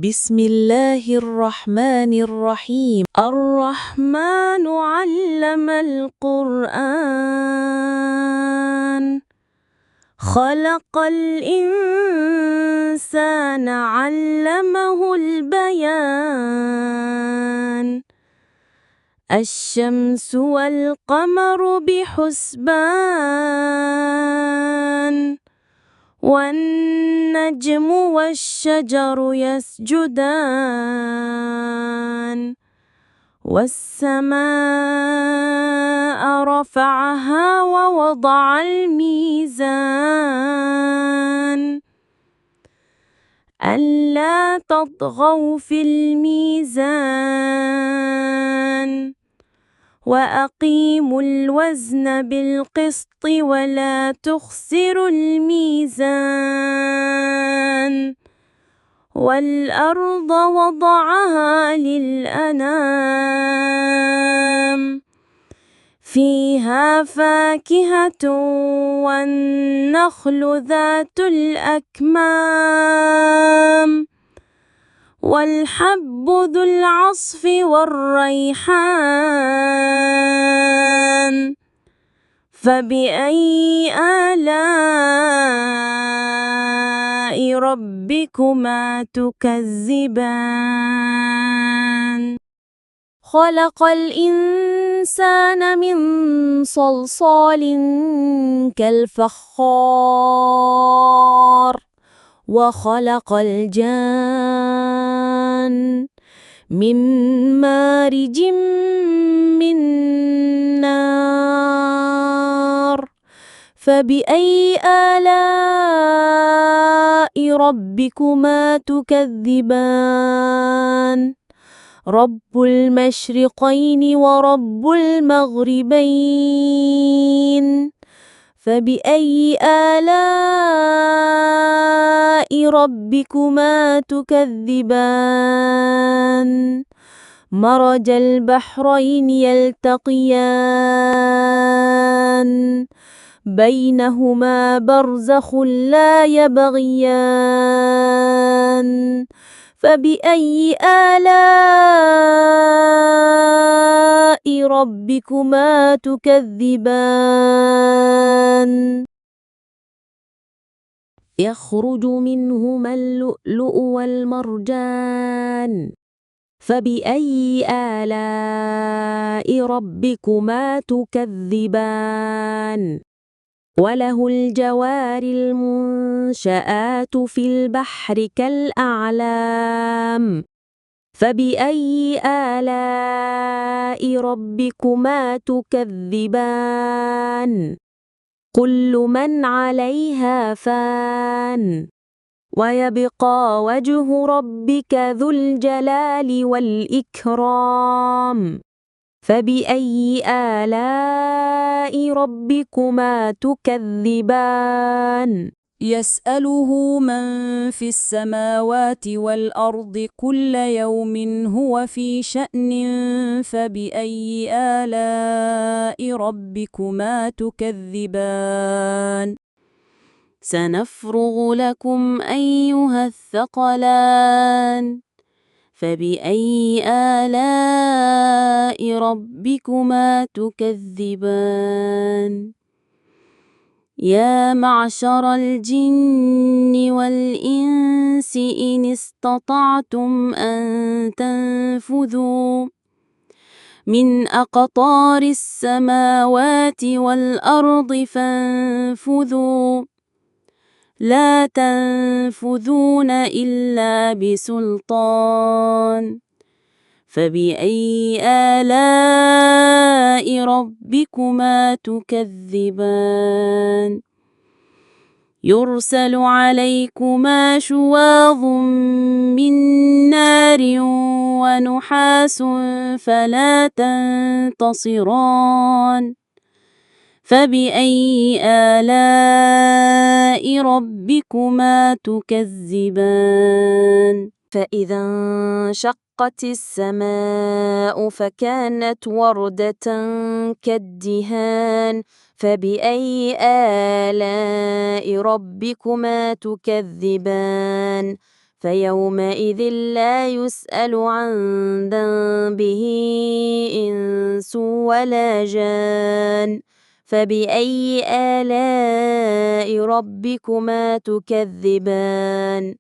بسم الله الرحمن الرحيم. الرحمن علم القرآن، خلق الإنسان علمه البيان. الشمس والقمر بحسبان، والنجم والشجر يسجدان. والسماء رفعها ووضع الميزان، ألا تطغوا في الميزان، وأقيموا الوزن بالقسط ولا تخسروا الميزان. والأرض وضعها للأنام، فيها فاكهة والنخل ذات الأكمام، والحب ذو العصف والريحان. فبأي آلاء ربكما تكذبان؟ خلق الإنسان من صلصال كالفخار، وخلق الجان من مارج من نار. فبأي آلاء ربكما تكذبان؟ رب المشرقين ورب المغربين. فبأي آلاء ربكما تكذبان؟ مرج البحرين يلتقيان، بينهما برزخ لا يبغيان. فبأي آلاء ربكما تكذبان؟ يخرج منهما اللؤلؤ والمرجان. فبأي آلاء ربكما تكذبان؟ وله الجوار المنشآت في البحر كالأعلام. فبأي آلاء ربكما تكذبان؟ كل من عليها فان، ويبقى وجه ربك ذو الجلال والإكرام. فبأي آلاء ربكما تكذبان؟ يسأله من في السماوات والأرض كل يوم هو في شأن. فبأي آلاء ربكما تكذبان؟ سنفرغ لكم أيها الثقلان. فبأي آلاء ربكما تكذبان؟ يا معشر الجن والإنس إن استطعتم أن تنفذوا من أقطار السماوات والأرض فانفذوا، لا تنفذون إلا بسلطان. فبأي آلاء ربكما تكذبان؟ يرسل عليكما شواظ من نار ونحاس فلا تنتصران. فبأي آلاء ربكما تكذبان؟ فإذا انشقت السماء فكانت وردة كالدهان. فبأي آلاء ربكما تكذبان؟ فيومئذ لا يسأل عن ذنبه إنس ولا جان فبأي آلاء ربكما تكذبان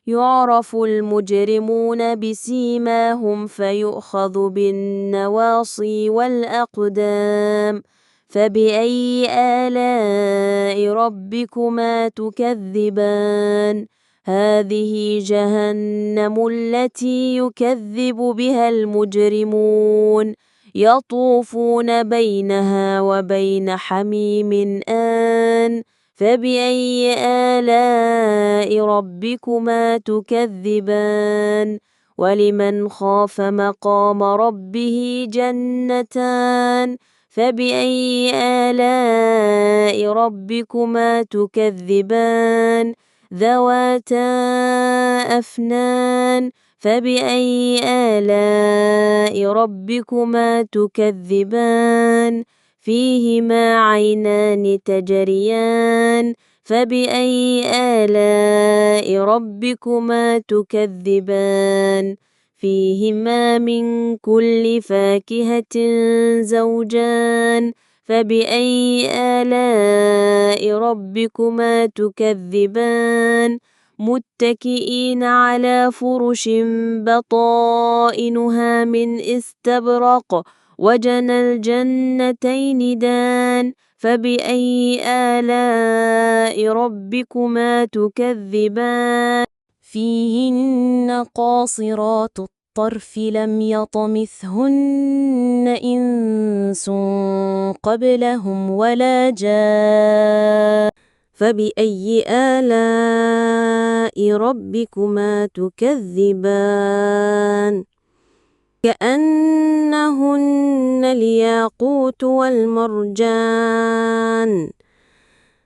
يعرف المجرمون بسيماهم فيؤخذ بالنواصي والأقدام فبأي آلاء ربكما تكذبان هذه جهنم التي يكذب بها المجرمون يطوفون بينها وبين حميم آن فبأي آلاء ربكما تكذبان ولمن خاف مقام ربه جنتان فبأي آلاء ربكما تكذبان ذواتا أفنان فبأي آلاء ربكما تكذبان فيهما عينان تجريان فبأي آلاء ربكما تكذبان فيهما من كل فاكهة زوجان فبأي آلاء ربكما تكذبان متكئين على فرش بطائنها من استبرق وجنى الجنتين دان فبأي آلاء ربكما تكذبان فيهن قاصرات الطرف لم يطمثهن إنس قبلهم ولا جان فبأي آلاء ربكما تكذبان كأنهن الياقوت والمرجان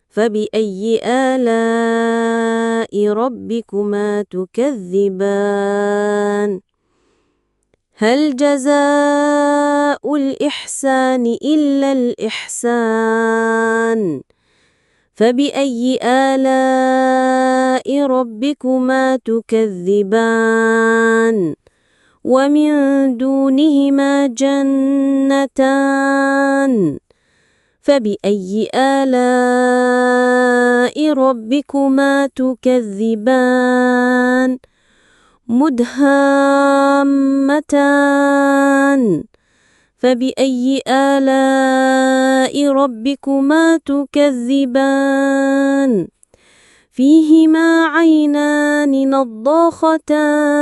فبأي آلاء ربكما تكذبان هل جزاء الإحسان إلا الإحسان فبأي آلاء ربكما تكذبان ومن دونهما جنتان فبأي آلاء ربكما تكذبان مدهامتان فبأي آلاء ربكما تكذبان فيهما عينان نضاختان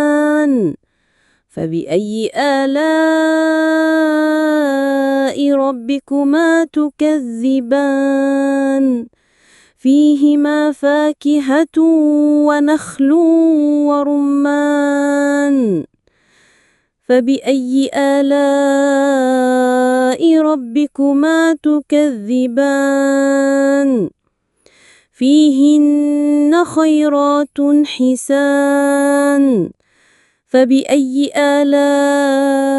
فبأي آلاء ربكما تكذبان فيهما فاكهة ونخل ورمان فبأي آلاء ربكما تكذبان فيهن خيرات حسان فبأي آلاء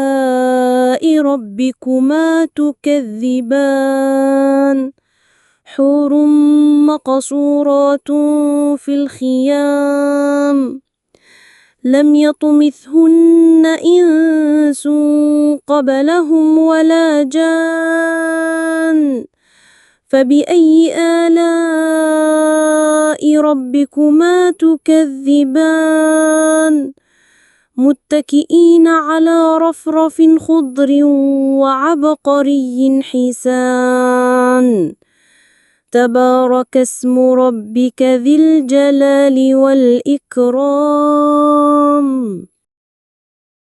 ربكما تكذبان حور مقصورات في الخيام لم يطمثهن إنس قبلهم ولا جان فبأي آلاء ربكما تكذبان متكئين على رفرف خضر وعبقري حسان تبارك اسم ربك ذي الجلال والإكرام